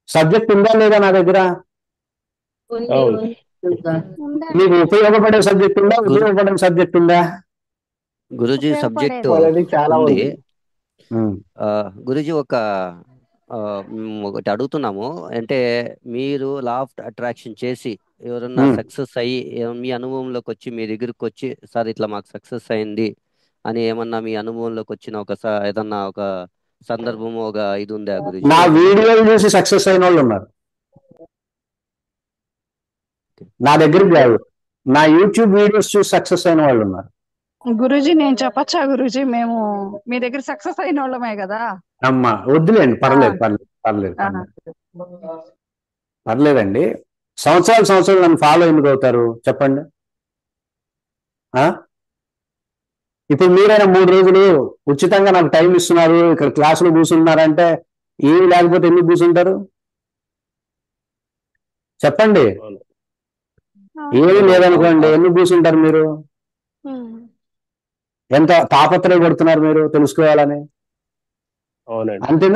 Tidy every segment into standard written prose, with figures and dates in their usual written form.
Subject ఉందా లేదా నా దగ్గర? అవును. మీకు ఉపయోగపడే సబ్జెక్ట్ ఉందా, ఉపయోగపడే సబ్జెక్ట్ ఉందా? గురుజీ సబ్జెక్ట్ అనేది చాలా ఉంది. ఉంది. గురుజీ ఒకటి అడుగుతున్నాము, అంటే మీరు లా ఆఫ్ అట్రాక్షన్ చేసి ఎవరన్నా సక్సెస్ అయ్యి మీ అనుభవంలోకి వచ్చి మీ దగ్గరికి వచ్చి సార్ ఇట్లా మాకు సక్సెస్ అయింది అని ఏమన్నా మీ అనుభవంలోకి వచ్చిన ఏదన్నా ఒక సందర్భం ఒక ఇది ఉందా గురుజీ? నా వీడియోలు చూసి సక్సెస్ అయిన వాళ్ళు ఉన్నారు నా దగ్గరికి కాదు, నా యూట్యూబ్ వీడియోస్ చూసి సక్సెస్ అయిన వాళ్ళు ఉన్నారు. గురూజీ నేను చెప్పచ్చా గురూజీ, మేము మీ దగ్గర సక్సెస్ అయిన వాళ్ళమే కదా. అమ్మా వద్దులేండి, పర్లేదు పర్లేదు పర్లేదు పర్లేదు పర్లేదండి. సంవత్సరాలు నన్ను ఫాలో ఎందుకు అవుతారు చెప్పండి? ఇప్పుడు మీరైనా 3 రోజులు ఉచితంగా నాకు టైం ఇస్తున్నారు, ఇక్కడ క్లాసులు కూర్చుంటున్నారంటే ఏమి లేకపోతే ఎందుకు కూర్చుంటారు చెప్పండి? ఏమి లేదనుకోండి ఎందుకు కూర్చుంటారు మీరు? ఎంత తాపత్రయపడుతున్నారు మీరు తెలుసుకోవాలని. అంతే,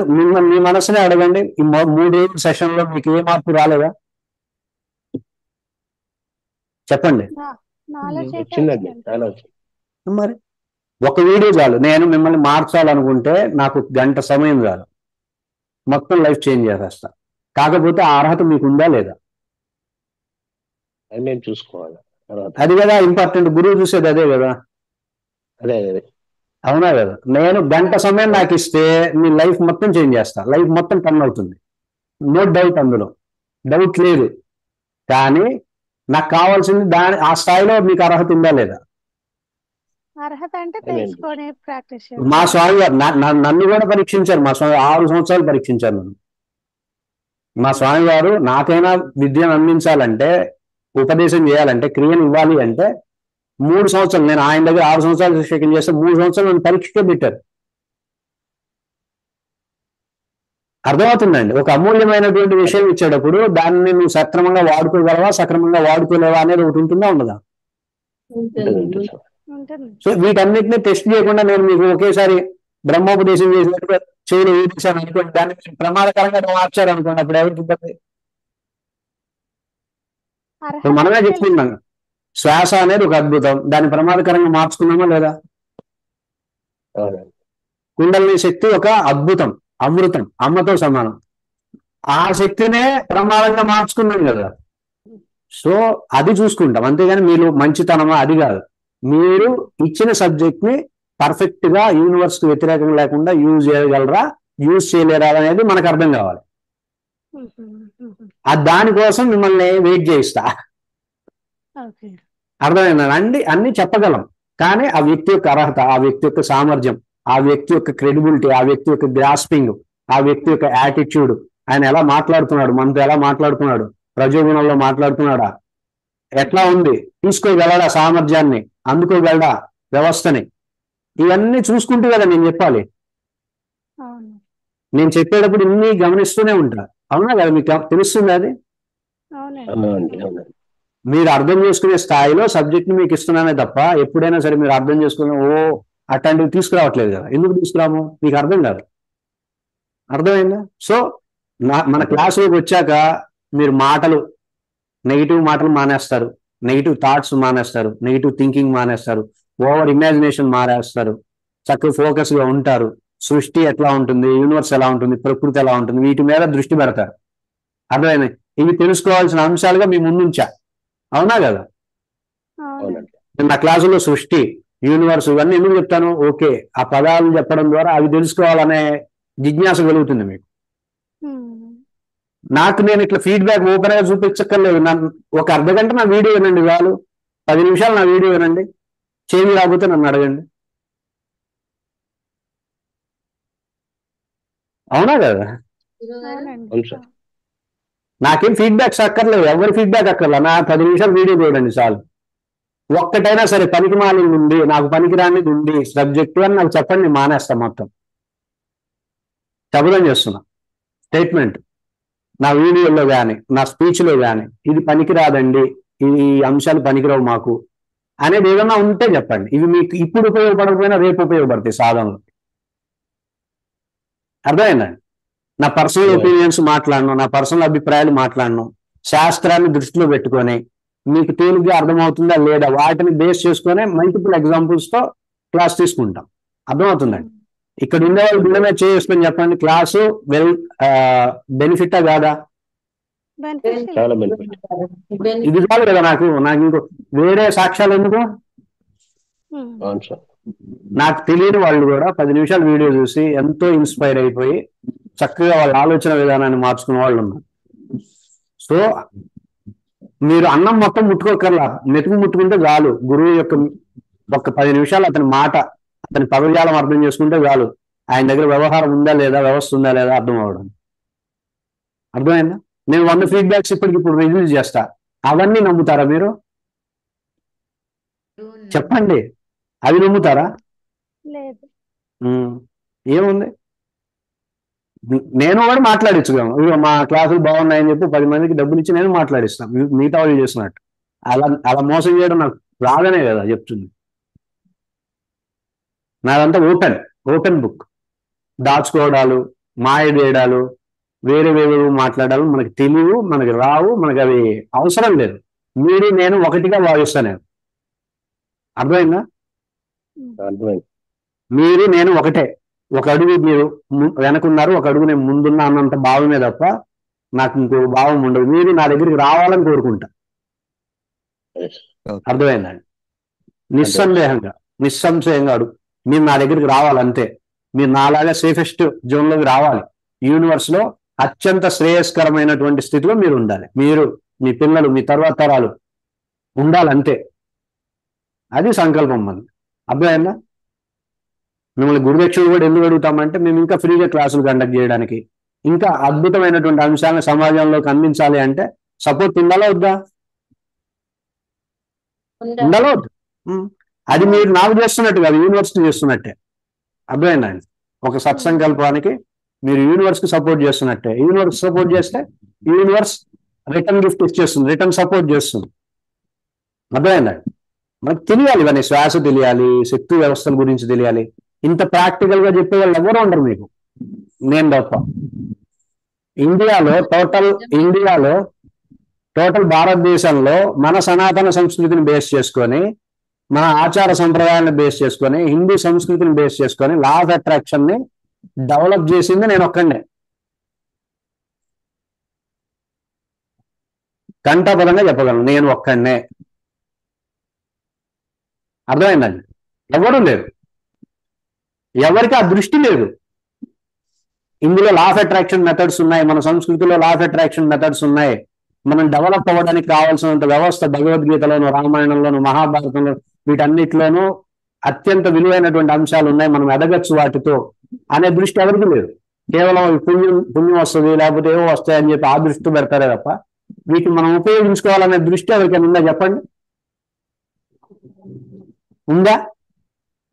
మీ మనసునే అడగండి. ఈ 3 రోజుల సెషన్ లో మీకు ఏ మార్పు రాలేదా చెప్పండి? మరి ఒక వీడియో చాలు. నేను మిమ్మల్ని మార్చాలనుకుంటే నాకు గంట సమయం చాలు, మొత్తం లైఫ్ చేంజ్ చేసేస్తా. కాకపోతే ఆ అర్హత మీకు ఉందా లేదా నేను చూసుకోవాలి. అది కదా ఇంపార్టెంట్. గురువు చూసేది అదే కదా. అదే అవునా కదా? నేను గంట సమయం నాకు ఇస్తే మీ లైఫ్ మొత్తం చేంజ్ చేస్తా, లైఫ్ మొత్తం టర్న్ అవుతుంది. నో డౌట్, అందులో డౌట్ లేదు. కానీ నాకు కావాల్సింది ఆ స్థాయిలో మీకు అర్హత ఉందా లేదా? అర్హత అంటే తెలుసుకొని ప్రాక్టీస్ మా స్వామి గారు నన్ను కూడా పరీక్షించారు. మా స్వామి 6 సంవత్సరాలు పరీక్షించారు నన్ను. మా స్వామి గారు నాకైనా విద్యను అందించాలంటే, ఉపదేశం చేయాలంటే, క్రియను ఇవ్వాలి అంటే 3 సంవత్సరాలు, నేను ఆయన దగ్గర 6 సంవత్సరాలు శిక్షణ చేస్తే 3 సంవత్సరాలు నన్ను పరీక్షకే పెట్టారు. అర్థమవుతుందండి? ఒక అమూల్యమైనటువంటి విషయం ఇచ్చేటప్పుడు దాన్ని నువ్వు సక్రమంగా వాడుకోగలవా, సక్రమంగా వాడుకోలేవా అనేది ఒకటి ఉంటుందా ఉండదా? సో వీటన్నిటిని టెస్ట్ చేయకుండా నేను మీకు ఒకేసారి బ్రహ్మోపదేశం చేసినట్టుగా చెవులు ఊదించాను అనుకోండి, దాన్ని ప్రమాదకరంగా మార్చారు అనుకోండి, అప్పుడు ఎవరికి ఇబ్బంది? మనమే చెప్పుకుంటున్నాం శ్వాస అనేది ఒక అద్భుతం, దాన్ని ప్రమాదకరంగా మార్చుకున్నామా లేదా? కుండలిని శక్తి ఒక అద్భుతం, అమృతం, అమ్మతో సమానం. ఆ శక్తినే ప్రమాదంగా మార్చుకున్నాం కదా. సో అది చూసుకుంటాం, అంతేగాని మీరు మంచితనమా అది కాదు. మీరు ఇచ్చిన సబ్జెక్ట్ ని పర్ఫెక్ట్ గా యూనివర్స్ కి వ్యతిరేకంగా లేకుండా యూజ్ చేయగలరా, యూజ్ చేయలేరా అనేది మనకు అర్థం కావాలి. దానికోసం మిమ్మల్ని వెయిట్ చేయిస్తా. అర్థమైందండి? అన్ని చెప్పగలం, కానీ ఆ వ్యక్తి యొక్క అర్హత, ఆ వ్యక్తి యొక్క సామర్థ్యం, ఆ వ్యక్తి యొక్క క్రెడిబిలిటీ, ఆ వ్యక్తి యొక్క గ్రాస్పింగ్, ఆ వ్యక్తి యొక్క యాటిట్యూడ్, ఆయన ఎలా మాట్లాడుతున్నాడు, మనతో ఎలా మాట్లాడుతున్నాడు, ప్రజోగుణంలో మాట్లాడుతున్నాడా, ఎట్లా ఉంది, తీసుకోగలడా సామర్థ్యాన్ని, అందుకోగలడా వ్యవస్థని, ఇవన్నీ చూసుకుంటూ కదా నేను చెప్పాలి. నేను చెప్పేటప్పుడు ఇన్ని గమనిస్తూనే ఉంటా. అవునా కదా? మీకు తెలుస్తుంది అది. మీరు అర్థం చేసుకునే స్థాయిలో సబ్జెక్ట్ ని మీకు ఇస్తున్నానే తప్ప ఎప్పుడైనా సరే మీరు అర్థం చేసుకునే అట్లాంటివి తీసుకురావట్లేదు కదా. ఎందుకు తీసుకురాము? మీకు అర్థం కాదు. అర్థమైందా? సో మన క్లాసులోకి వచ్చాక మీరు నెగిటివ్ మాటలు మానేస్తారు, నెగిటివ్ థాట్స్ మానేస్తారు, నెగిటివ్ థింకింగ్ మానేస్తారు, ఓవర్ ఇమాజినేషన్ మానేస్తారు, చక్కగా ఫోకస్ గా ఉంటారు. సృష్టి ఎట్లా ఉంటుంది, యూనివర్స్ ఎలా ఉంటుంది, ప్రకృతి ఎలా ఉంటుంది, వీటి మీద దృష్టి పెడతారు. అర్థమైంది? ఇవి తెలుసుకోవాల్సిన అంశాలుగా మీ ముందుంచా. అవునా కదా? నా క్లాసులో సృష్టి, యూనివర్స్ ఇవన్నీ ఎందుకు చెప్తాను? ఓకే, ఆ పదాలు చెప్పడం ద్వారా అవి తెలుసుకోవాలనే జిజ్ఞాస కలుగుతుంది మీకు. నాకు నేను ఇట్లా ఫీడ్బ్యాక్ ఓపెన్ గా చూపించక్కర్లేదు. ఒక అర్ధగంట నా వీడియో వినండి చాలు, 10 నిమిషాలు నా వీడియో వినండి, చేంజ్ రాకపోతే నన్ను అడగండి. అవునా కదా? నాకేం ఫీడ్బ్యాక్స్ అక్కర్లేదు, ఎవరి ఫీడ్బ్యాక్ అక్కర్లా. నా 10 నిమిషాలు వీడియో చూడండి చాలు. ఒక్కటైనా సరే పనికి మాలింది ఉంది, నాకు పనికిరానిది ఉంది సబ్జెక్టు అని నాకు చెప్పండి, మానేస్తా మొత్తం. శబ్దం చేస్తున్నా స్టేట్మెంట్ నా వీడియోలో కానీ నా స్పీచ్లో కానీ, ఇది పనికిరాదండి, ఈ అంశాలు పనికిరావు మాకు అనేది ఏదైనా ఉంటే చెప్పండి. ఇవి మీకు ఇప్పుడు ఉపయోగపడకపోయినా రేపు ఉపయోగపడతాయి సాధనలు. అర్థమైందండి? నా పర్సనల్ Right. ఒపీనియన్స్ మాట్లాడను, నా పర్సనల్ అభిప్రాయాలు మాట్లాడను, శాస్త్రాన్ని దృష్టిలో పెట్టుకొని మీకు తేలిగ్గా అర్థమవుతుందా లేదా వాటిని బేస్ చేసుకొని మల్టిపుల్ ఎగ్జాంపుల్స్ తో క్లాస్ తీసుకుంటాం. అర్థమవుతుందండి? ఇక్కడ ఉండేవాళ్ళు గుండె చేసుకొని చెప్పండి, క్లాసు బెనిఫిటా కాదా? బెనిఫిషియల్. చాలా బెనిఫిట్. ఇది చాలు కదా నాకు ఇంకో వేరే సాక్ష్యాలు ఎందుకు? అవును సార్. నాకు తెలియని వాళ్ళు కూడా 10 నిమిషాలు వీడియో చూసి ఎంతో ఇన్స్పైర్ అయిపోయి చక్కగా వాళ్ళ ఆలోచన విధానాన్ని మార్చుకునే వాళ్ళు ఉన్నారు. సో మీరు అన్నం మొత్తం ముట్టుకోకర్లా, మెతుకు ముట్టుకుంటే చాలు. గురువు యొక్క ఒక 10 నిమిషాలు అతని మాట, అతని పదజాలం అర్థం చేసుకుంటే చాలు. ఆయన దగ్గర వ్యవహారం ఉందా లేదా, వ్యవస్థ ఉందా లేదా అర్థం అవ్వడం. అర్థమైందా? నేను 100 ఫీడ్బ్యాక్స్ ఇప్పుడు రిలీజ్ చేస్తా. అవన్నీ నమ్ముతారా మీరు? చెప్పండి, అవి నమ్ముతారా? లేదు. ఏముంది, నేను కూడా మాట్లాడించుకోము. ఇదిగో మా క్లాసులు బాగున్నాయని చెప్పి 10 మందికి డబ్బులు ఇచ్చి నేను మాట్లాడిస్తాను, మిగతా వాళ్ళు చేసినట్టు. అలా మోసం చేయడం నాకు రాదనే కదా చెప్తుంది. నాదంతా ఓపెన్ బుక్. దాచుకోవడాలు, మాయ చేయడాలు, వేరే మాట్లాడాలు మనకి తెలియవు, మనకి రావు, మనకి అవి అవసరం లేదు. మీరు నేను ఒకటిగా భావిస్తాను. అర్థమైందా? అర్థమైంది. మీరు నేను ఒకటే. ఒక అడుగు మీరు వెనకున్నారు, ఒక అడుగు నేను ముందున్నా అన్నంత భావమే తప్ప నాకు ఇంకో భావం ఉండదు. మీరు నా దగ్గరికి రావాలని కోరుకుంటా. Yes. అర్థమైందండి? నిస్సంశయంగా అడుగు. మీరు నా దగ్గరికి రావాలంతే. మీరు నాలాగా సేఫెస్ట్ జోన్లోకి రావాలి. యూనివర్స్ లో అత్యంత శ్రేయస్కరమైనటువంటి స్థితిలో మీరు ఉండాలి. మీరు, మీ పిల్లలు, మీ తర్వాత తరాలు ఉండాలంతే. అది సంకల్పం మనది. అర్థమైందా? మిమ్మల్ని గురుదక్షిణ కూడా ఎందుకు అడుగుతామంటే మేము ఇంకా ఫ్రీగా క్లాసులు కండక్ట్ చేయడానికి, ఇంకా అద్భుతమైనటువంటి అంశాలను సమాజంలోకి అందించాలి అంటే సపోర్ట్ ఉండాలా వద్దా? ఉండాలా వద్దా? అది మీరు నాకు చేస్తున్నట్టు కాదు, యూనివర్సిటీ చేస్తున్నట్టే. అర్థమైందండి? ఒక సత్సంకల్పానికి మీరు యూనివర్స్ కి సపోర్ట్ చేస్తున్నట్టే. యూనివర్స్ సపోర్ట్ చేస్తే యూనివర్స్ రిటర్న్ గిఫ్ట్ ఇచ్చేస్తుంది, రిటర్న్ సపోర్ట్ చేస్తుంది. అర్థమైందండి? మనకు తెలియాలి ఇవన్నీ. శ్వాస తెలియాలి, శక్తి వ్యవస్థల గురించి తెలియాలి. ఇంత ప్రాక్టికల్ గా చెప్పే వాళ్ళు ఎవరు ఉండరు మీకు, నేను తప్ప. ఇండియాలో టోటల్ భారతదేశంలో మన సనాతన సంస్కృతిని బేస్ చేసుకొని, మన ఆచార సంప్రదాయాలను బేస్ చేసుకొని, హిందూ సంస్కృతిని బేస్ చేసుకొని లా ఆఫ్ అట్రాక్షన్ ని డెవలప్ చేసింది నేను ఒక్కడే. కంఠపదంగా చెప్పగలను, నేను ఒక్కడే. అర్థమైందండి? ఎవరు లేరు, ఎవరికి ఆ దృష్టి లేదు. ఇందులో లా ఆఫ్ అట్రాక్షన్ మెథడ్స్ ఉన్నాయి, మన సంస్కృతిలో లా ఆఫ్ అట్రాక్షన్ మెథడ్స్ ఉన్నాయి. మనం డెవలప్ అవ్వడానికి కావాల్సినంత వ్యవస్థ భగవద్గీతలోను, రామాయణంలోను, మహాభారతంలో, వీటన్నిటిలోనూ అత్యంత విలువైనటువంటి అంశాలు ఉన్నాయి. మనం ఎదగచ్చు వాటితో అనే దృష్టి ఎవరికి లేదు. కేవలం పుణ్యం వస్తుంది, లేకపోతే ఏవో వస్తాయని చెప్పి ఆ దృష్టి పెడతారే తప్ప వీటిని మనం ఉపయోగించుకోవాలనే దృష్టి ఎవరికైనా ఉందా చెప్పండి? ఉందా?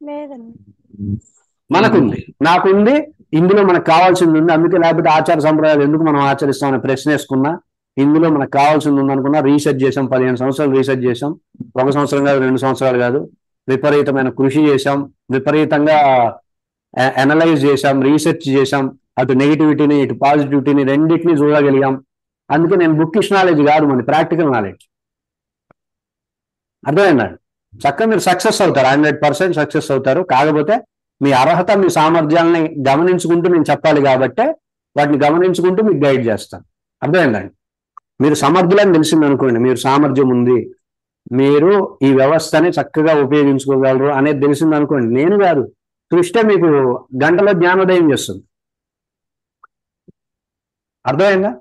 లేదండి. మనకుంది, నాకుంది. ఇందులో మనకు కావాల్సింది ఉంది. అందుకే లేకపోతే ఆచార సంప్రదాయాలు ఎందుకు మనం ఆచరిస్తామని ప్రశ్న వేసుకున్నా, ఇందులో మనకు కావాల్సింది ఉందనుకున్నా రీసెర్చ్ చేసాం. 15 సంవత్సరాలు రీసెర్చ్ చేసాం. 1 సంవత్సరం కాదు, 2 సంవత్సరాలు కాదు. విపరీతమైన కృషి చేశాం, విపరీతంగా అనలైజ్ చేశాం, రీసెర్చ్ చేశాం. అటు నెగిటివిటీని, ఇటు పాజిటివిటీని రెండింటినీ చూడగలిగాం. అందుకే నేను బుక్కిష్ నాలెడ్జ్ కాదు, మన ప్రాక్టికల్ నాలెడ్జ్. అర్థమైందండి? చక్కగా మీరు సక్సెస్ అవుతారు, 100% సక్సెస్ అవుతారు. కాకపోతే మీ అర్హత, మీ సామర్థ్యాలని గమనించుకుంటూ నేను చెప్పాలి కాబట్టి వాటిని గమనించుకుంటూ మీకు గైడ్ చేస్తాను. అర్థమైందండి? మీరు సమర్థులని తెలిసింది అనుకోండి, మీరు సామర్థ్యం ఉంది, మీరు ఈ వ్యవస్థని చక్కగా ఉపయోగించుకోగలరు అనేది తెలిసింది అనుకోండి, నేను కాదు, సృష్టి మీకు గంటలో జ్ఞానోదయం చేస్తుంది. అర్థమైందా?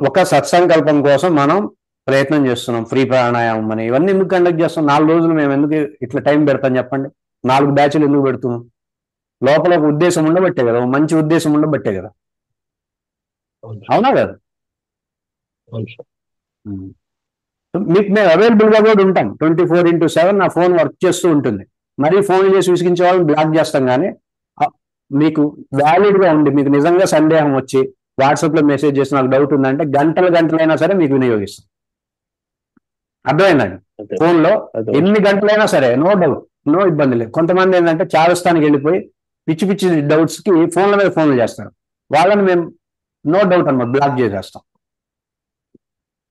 ఒక సత్సంకల్పం కోసం మనం ప్రయత్నం చేస్తున్నాం. ఫ్రీ ప్రాణాయామం అని ఇవన్నీ ఎందుకు కండక్ట్ చేస్తాం? 4 రోజులు మేము ఎందుకు ఇట్లా టైం పెడతాం చెప్పండి? 4 బ్యాచ్లు ఎందుకు పెడుతున్నాం? లోపల ఒక ఉద్దేశం ఉండబట్టే కదా, మంచి ఉద్దేశం ఉండబట్టే కదా. అవునా కదా? మీకు మేము అవైలబుల్ గా కూడా ఉంటాం. 24/7 నా ఫోన్ వర్క్ చేస్తూ ఉంటుంది. మరీ ఫోన్ చేసి విసిగించే వాళ్ళని బ్లాక్ చేస్తాం. కానీ మీకు వ్యాలిడ్ గా ఉండి, మీకు నిజంగా సందేహం వచ్చి వాట్సాప్ లో మెసేజ్ చేసి నాకు డౌట్ ఉందంటే గంటలైనా సరే మీకు వినియోగిస్తాం. అర్థమైందండి? ఫోన్ లో ఎన్ని గంటలైనా సరే, నో డౌట్, నో ఇబ్బంది లేదు. కొంతమంది ఏంటంటే చాదస్తానికి వెళ్ళిపోయి పిచ్చి పిచ్చి డౌట్స్ కి ఫోన్ల మీద ఫోన్లు చేస్తారు. వాళ్ళని మేము నో డౌట్ అన్నమాట బ్లాక్ చేసేస్తాం.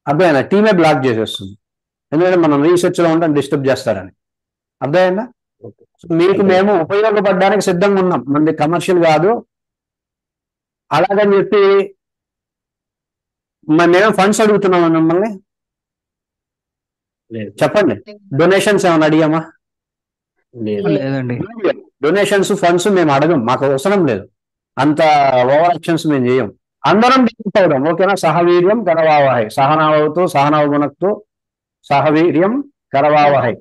అర్థమైనా? టీమే బ్లాక్ చేసేస్తుంది, ఎందుకంటే మనం రీసెర్చ్ లో ఉంటాం, డిస్టర్బ్ చేస్తారని. అర్థమైందా? మీకు మేము ఉపయోగపడడానికి సిద్ధంగా ఉన్నాం, మనది కమర్షియల్ కాదు. అలాగని చెప్పి మేమేం ఫండ్స్ అడుగుతున్నామా మిమ్మల్ని? లేదు చెప్పండి. డొనేషన్స్ ఏమైనా అడిగామా? లేదు లేదండి. డొనేషన్స్ ఫండ్స్ మేము అడగం, మాకు అవసరం లేదు. అంత ఓవర్ యాక్షన్స్ మేము చేయం. అందరం డిస్కస్ అవుదాం, ఓకేనా? సహవీర్యం కరవావహై, సహనావతో సహనవగుణక్తో సహవీర్యం కరవావహై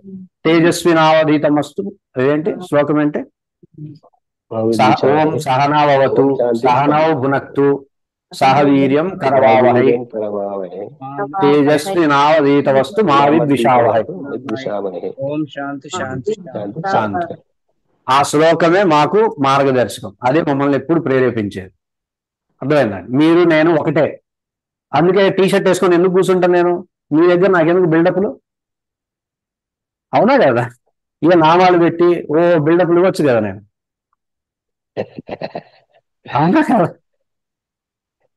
తేజస్వినావధీతమస్తు. అదేంటి శ్లోకం ఏంటి? ఓం సహనావతు సహనవ భునక్తు సహవీర్యం కరవావహై తేజస్వినావధీతమస్తు మా విద్విషావహై. ఓం శాంతి శాంతి శాంతి. శాంతి. ఆ శ్లోకమే మాకు మార్గదర్శకం, అదే మమ్మల్ని ఎప్పుడు ప్రేరేపించేది. అర్థమైందండి? మీరు నేను ఒకటే, అందుకే టీ షర్ట్ వేసుకొని ఎందుకు కూర్చుంటాను నేను మీ దగ్గర? నాకెందుకు బిల్డప్లు? అవునా కదా? ఇక నామాలు పెట్టి ఓ బిల్డప్లు ఇవ్వచ్చు కదా నేను. అవునా కదా?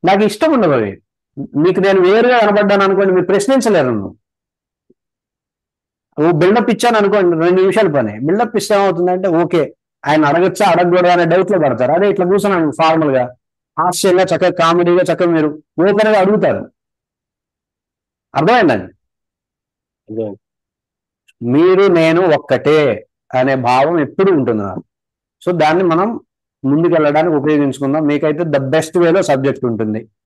నాకు ఇష్టం ఉండదు అవి. మీకు నేను వేరుగా కనబడ్డాను అనుకోండి, మీరు ప్రశ్నించలేరు నన్ను. ఓ బిల్డప్ ఇచ్చాను అనుకోండి, 2 నిమిషాల పని. బిల్డప్ ఇస్తే ఏమవుతుందంటే ఓకే ఆయన అడగచ్చా అడగకూడదా అనే డౌట్ లో పడతారు. అదే ఇట్లా కూర్చున్నాను ఫార్మల్ గా, హాస్యంగా, చక్కగా కామెడీగా, చక్కగా మీరు ఓపెన్ గా అడుగుతారు. అర్థమైందండి? మీరు నేను ఒక్కటే అనే భావం ఎప్పుడు ఉంటుంది నాకు. సో దాన్ని మనం ముందుకు వెళ్ళడానికి ఉపయోగించుకుందాం. మీకైతే ద బెస్ట్ వేలో సబ్జెక్ట్ ఉంటుంది.